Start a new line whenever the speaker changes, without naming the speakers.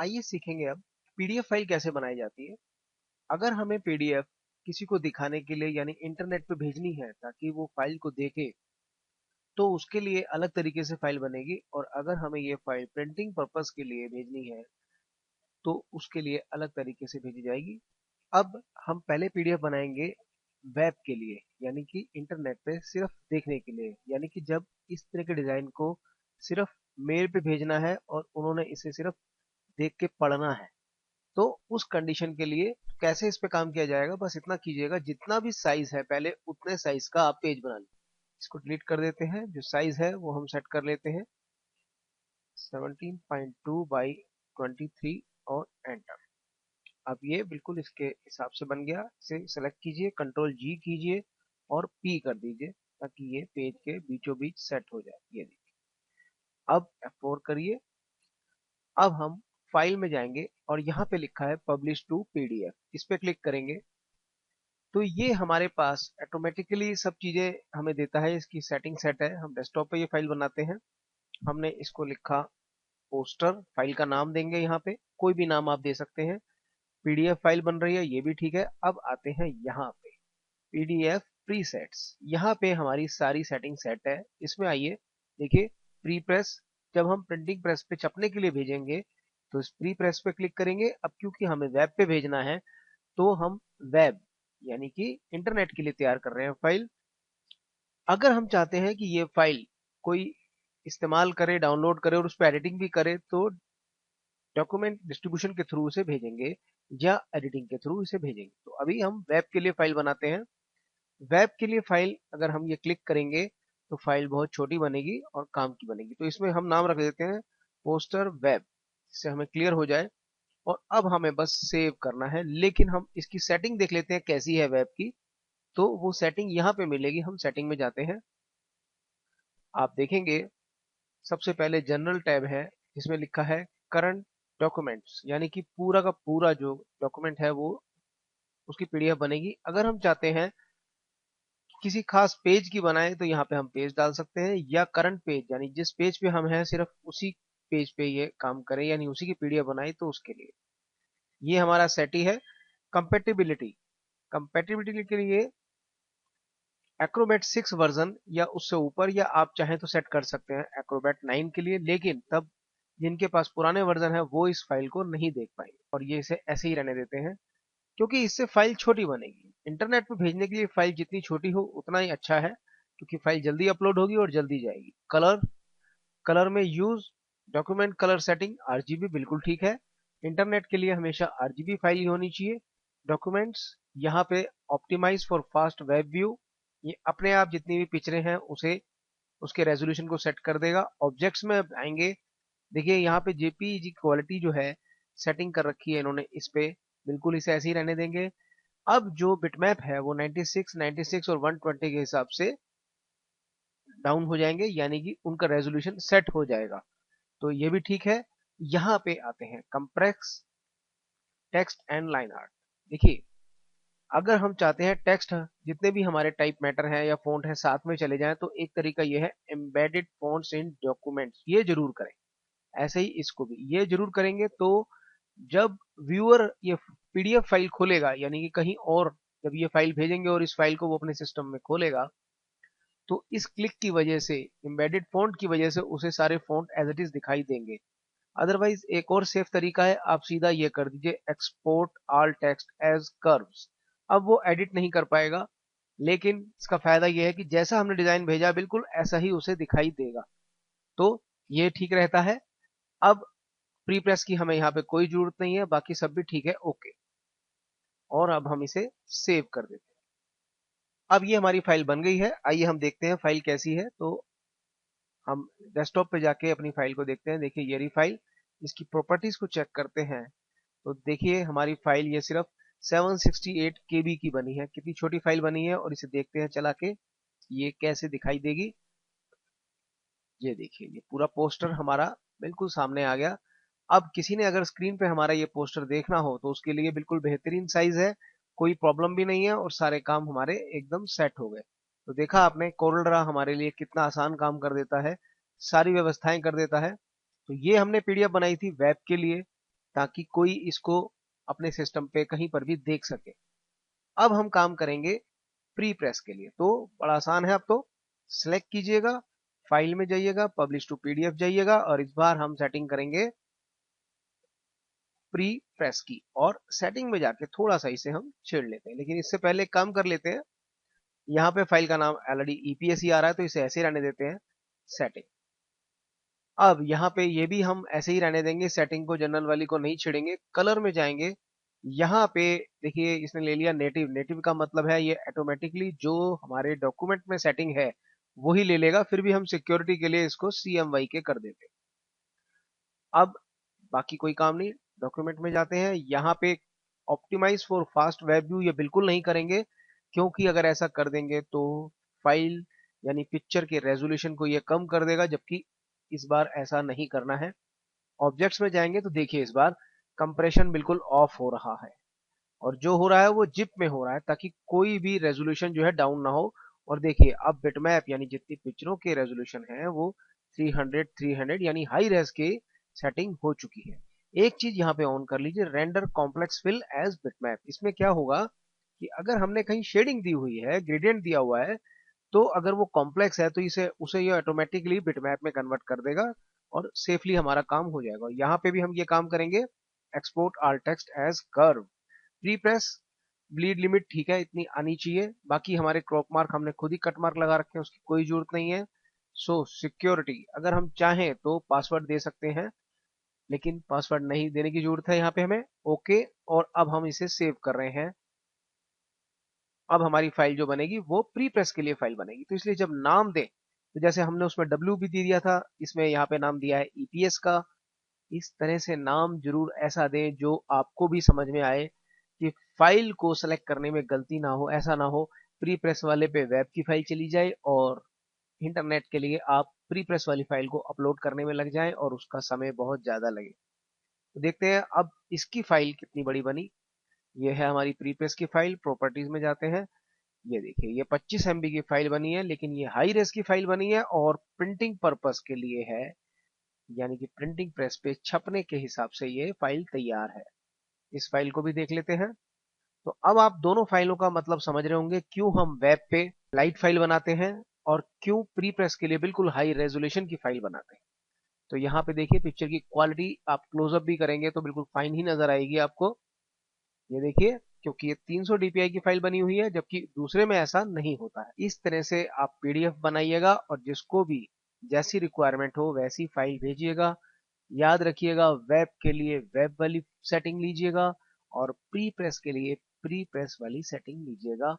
आइए सीखेंगे अब पीडीएफ फाइल कैसे बनाई जाती है। अगर हमें पीडीएफ किसी को दिखाने के लिए यानी इंटरनेट पे भेजनी है ताकि वो फाइल को देखे, तो उसके लिए अलग तरीके से फाइल बनेगी। और अगर हमें ये फाइल प्रिंटिंग पर्पस के लिए भेजनी है तो उसके लिए अलग तरीके से भेजी जाएगी। अब हम पहले पीडीएफ बनाएंगे वेब के लिए, यानी कि इंटरनेट पे सिर्फ देखने के लिए, यानी कि जब इस तरह के डिजाइन को सिर्फ मेल पे भेजना है और उन्होंने इसे सिर्फ देख के पढ़ना है, तो उस कंडीशन के लिए कैसे इस पे काम किया जाएगा, बस इतना कीजिएगा जितना भी साइज है पहले उतने साइज का आप पेज बना लीजिए। इसको डिलीट कर देते हैं, जो साइज है वो हम सेट कर लेते हैं 17.2 बाई 23 और एंटर। अब ये बिल्कुल इसके हिसाब से बन गया। इसे सेलेक्ट कीजिए, कंट्रोल जी कीजिए और पी कर दीजिए ताकि ये पेज के बीचों बीच सेट हो जाए। ये देखिए, अब F4 करिए। अब हम फाइल में जाएंगे और यहाँ पे लिखा है पब्लिश टू पीडीएफ, इस पे क्लिक करेंगे तो ये हमारे पास ऑटोमेटिकली सब चीजें हमें देता है। इसकी सेटिंग सेट है। हम डेस्कटॉप पे ये फाइल बनाते हैं। हमने इसको लिखा पोस्टर, फाइल का नाम देंगे, यहाँ पे कोई भी नाम आप दे सकते हैं। पीडीएफ फाइल बन रही है, ये भी ठीक है। अब आते हैं यहाँ पे पीडीएफ प्रीसेट्स, यहाँ पे हमारी सारी सेटिंग सेट है। इसमें आइए देखिए, प्री प्रेस, जब हम प्रिंटिंग प्रेस पे छपने के लिए भेजेंगे तो इस प्री प्रेस पे क्लिक करेंगे। अब क्योंकि हमें वेब पे भेजना है तो हम वेब यानी कि इंटरनेट के लिए तैयार कर रहे हैं फाइल। अगर हम चाहते हैं कि ये फाइल कोई इस्तेमाल करे, डाउनलोड करे और उस पर एडिटिंग भी करे, तो डॉक्यूमेंट डिस्ट्रीब्यूशन के थ्रू इसे भेजेंगे या एडिटिंग के थ्रू इसे भेजेंगे। तो अभी हम वेब के लिए फाइल बनाते हैं। वेब के लिए फाइल अगर हम ये क्लिक करेंगे तो फाइल बहुत छोटी बनेगी और काम की बनेगी। तो इसमें हम नाम रख देते हैं पोस्टर वेब, जिससे हमें क्लियर हो जाए। और अब हमें बस सेव करना है, लेकिन हम इसकी सेटिंग देख लेते हैं कैसी है वेब की। तो वो सेटिंग यहाँ पे मिलेगी। हम सेटिंग में जाते हैं, आप देखेंगे सबसे पहले जनरल टैब है जिसमें लिखा है करंट डॉक्यूमेंट्स, यानी कि पूरा का पूरा जो डॉक्यूमेंट है वो उसकी पीडीएफ बनेगी। अगर हम चाहते हैं किसी खास पेज की बनाए तो यहाँ पे हम पेज डाल सकते हैं, या करंट पेज यानी जिस पेज पे हम हैं सिर्फ उसी पेज पे ये काम करें, यानी उसी की पीडीएफ बनाए, तो उसके लिए ये हमारा सेट ही है। कंपेटिबिलिटी, कंपेटिबिलिटी के लिए एक्रोबैट 6 वर्जन या उससे ऊपर, या आप चाहें तो सेट कर सकते हैं एक्रोबैट 9 के लिए, लेकिन तब जिनके पास पुराने वर्जन है वो इस फाइल को नहीं देख पाएंगे और ये इसे ऐसे ही रहने देते हैं, क्योंकि इससे फाइल छोटी बनेगी। इंटरनेट पर भेजने के लिए फाइल जितनी छोटी हो उतना ही अच्छा है, क्योंकि फाइल जल्दी अपलोड होगी और जल्दी जाएगी। कलर, कलर में use document colour setting RGB बिल्कुल ठीक है। इंटरनेट के लिए हमेशा आरजीबी फाइल ही होनी चाहिए। डॉक्यूमेंट्स यहाँ पे optimize for fast web view, ये अपने आप जितनी भी पिक्चरें हैं उसे उसके रेजोल्यूशन को सेट कर देगा। ऑब्जेक्ट्स में आएंगे, देखिए यहाँ पे जेपीईजी क्वालिटी जो है सेटिंग कर रखी है इन्होंने इस पे, बिल्कुल इसे ऐसे ही रहने देंगे। अब जो बिटमैप है वो 96, 96 और 120 के हिसाब से डाउन हो जाएंगे, यानी कि उनका रेजोल्यूशन सेट हो जाएगा। तो ये भी ठीक है। यहाँ पे आते हैं compress text and line art. देखिए, अगर हम चाहते हैं टेक्स्ट जितने भी हमारे टाइप मैटर हैं या फॉन्ट है साथ में चले जाएं, तो एक तरीका ये है एम्बेडेड फॉन्ट्स इन डॉक्यूमेंट्स, ये जरूर करें। ऐसे ही इसको भी ये जरूर करेंगे तो जब व्यूअर ये पीडीएफ फाइल खोलेगा, यानी कि कहीं और जब ये फाइल भेजेंगे और इस फाइल को वो अपने सिस्टम में खोलेगा, तो इस क्लिक की वजह से, एम्बेडेड फॉन्ट की वजह से उसे सारे फॉन्ट एज इट इज दिखाई देंगे। अदरवाइज एक और सेफ तरीका है, आप सीधा ये कर दीजिए export all text as curves. अब वो एडिट नहीं कर पाएगा, लेकिन इसका फायदा यह है कि जैसा हमने डिजाइन भेजा बिल्कुल ऐसा ही उसे दिखाई देगा। तो ये ठीक रहता है। अब प्री प्रेस की हमें यहाँ पे कोई जरूरत नहीं है, बाकी सब भी ठीक है, ओके। और अब हम इसे सेव कर देते हैं। अब ये हमारी फाइल बन गई है। आइए हम देखते हैं फाइल कैसी है। तो हम डेस्कटॉप पे जाके अपनी फाइल को देखते हैं। देखिए ये रही फाइल, इसकी प्रॉपर्टीज को चेक करते हैं तो देखिए हमारी फाइल ये सिर्फ 768 केबी की बनी है। कितनी छोटी फाइल बनी है, और इसे देखते हैं चला के ये कैसे दिखाई देगी। ये देखिए, ये पूरा पोस्टर हमारा बिल्कुल सामने आ गया। अब किसी ने अगर स्क्रीन पे हमारा ये पोस्टर देखना हो तो उसके लिए बिल्कुल बेहतरीन साइज है, कोई प्रॉब्लम भी नहीं है और सारे काम हमारे एकदम सेट हो गए। तो देखा आपने, कोरल ड्रा हमारे लिए कितना आसान काम कर देता है, सारी व्यवस्थाएं कर देता है। तो ये हमने पीडीएफ बनाई थी वेब के लिए। ताकि कोई इसको अपने सिस्टम पे कहीं पर भी देख सके। अब हम काम करेंगे प्री प्रेस के लिए, तो बड़ा आसान है। अब तो सिलेक्ट कीजिएगा, फाइल में जाइएगा, पब्लिश टू पीडीएफ जाइएगा और इस बार हम सेटिंग करेंगे प्री प्रेस की, और सेटिंग में जाके थोड़ा सा इसे हम छेड़ लेते हैं। लेकिन इससे पहले एक काम कर लेते हैं, यहाँ पे फाइल का नाम ऑलरेडी ईपीएस ही आ रहा है तो इसे ऐसे ही रहने देते हैं सेटिंग। अब यहाँ पे ये भी हम ऐसे ही रहने देंगे, सेटिंग को जनरल वाली को नहीं छेड़ेंगे। कलर में जाएंगे, यहाँ पे देखिए इसने ले लिया नेटिव। नेटिव का मतलब है ये ऑटोमेटिकली जो हमारे डॉक्यूमेंट में सेटिंग है वही ले लेगा, फिर भी हम सिक्योरिटी के लिए इसको CMYK के कर देते। अब बाकी कोई काम नहीं, डॉक्यूमेंट में जाते हैं, यहाँ पे optimize for fast web view ये बिल्कुल नहीं करेंगे, क्योंकि अगर ऐसा कर देंगे तो फाइल यानी पिक्चर के रेजोल्यूशन को ये कम कर देगा, जबकि इस बार ऐसा नहीं करना है। ऑब्जेक्ट्स में जाएंगे तो देखिए इस बार कंप्रेशन बिल्कुल ऑफ हो रहा है, और जो हो रहा है वो जिप में हो रहा है, ताकि कोई भी रेजोल्यूशन जो है डाउन ना हो। और देखिए अब बिटमैप यानी जितनी पिक्चरों के रेजोल्यूशन है वो 300 यानी हाई रेज के सेटिंग हो चुकी है। एक चीज यहाँ पे ऑन कर लीजिए, render complex fill as bitmap. इसमें क्या होगा कि अगर हमने कहीं शेडिंग दी हुई है, ग्रेडियंट दिया हुआ है, तो अगर वो कॉम्प्लेक्स है तो इसे उसे ये ऑटोमेटिकली बिटमैप में कन्वर्ट कर देगा और सेफली हमारा काम हो जाएगा। यहाँ पे भी हम ये काम करेंगे, export all text as curve. Pre press bleed limit ठीक है, इतनी आनी चाहिए। बाकी हमारे क्रॉप मार्क हमने खुद ही कट मार्क लगा रखे हैं, उसकी कोई जरूरत नहीं है। सो सिक्योरिटी अगर हम चाहें तो पासवर्ड दे सकते हैं, लेकिन पासवर्ड नहीं देने की जरूरत है यहाँ पे हमें। ओके, और अब हम इसे सेव कर रहे हैं। अब हमारी फाइल जो बनेगी वो प्री प्रेस के लिए फाइल बनेगी, तो इसलिए जब नाम दें तो जैसे हमने उसमें W भी दे दिया था, इसमें यहाँ पे नाम दिया है EPS का। इस तरह से नाम जरूर ऐसा दें जो आपको भी समझ में आए, कि फाइल को सेलेक्ट करने में गलती ना हो, ऐसा ना हो प्री प्रेस वाले पे वेब की फाइल चली जाए और इंटरनेट के लिए आप प्री प्रेस वाली फाइल को अपलोड करने में लग जाए और उसका समय बहुत ज्यादा लगे। तो देखते हैं अब इसकी फाइल कितनी बड़ी बनी। ये है हमारी प्री प्रेस की फाइल, प्रॉपर्टीज में जाते हैं। ये देखिए ये 25 MB की फाइल बनी है, लेकिन ये हाई रेस की फाइल बनी है और प्रिंटिंग पर्पस के लिए है, यानी कि प्रिंटिंग प्रेस पे छपने के हिसाब से ये फाइल तैयार है। इस फाइल को भी देख लेते हैं। तो अब आप दोनों फाइलों का मतलब समझ रहे होंगे, क्यों हम वेब पे लाइट फाइल बनाते हैं और क्यों प्री प्रेस के लिए बिल्कुल हाई रेजोल्यूशन की फाइल बनाते हैं। तो यहाँ पे देखिए पिक्चर की क्वालिटी आप क्लोजअप भी करेंगे तो बिल्कुल फाइन ही नजर आएगी आपको। ये देखिए, क्योंकि ये 300 DPI की फाइल बनी हुई है, जबकि दूसरे में ऐसा नहीं होता है। इस तरह से आप PDF बनाइएगा और जिसको भी जैसी रिक्वायरमेंट हो वैसी फाइल भेजिएगा। याद रखिएगा, वेब के लिए वेब वाली सेटिंग लीजिएगा और प्री प्रेस के लिए प्री प्रेस वाली सेटिंग लीजिएगा।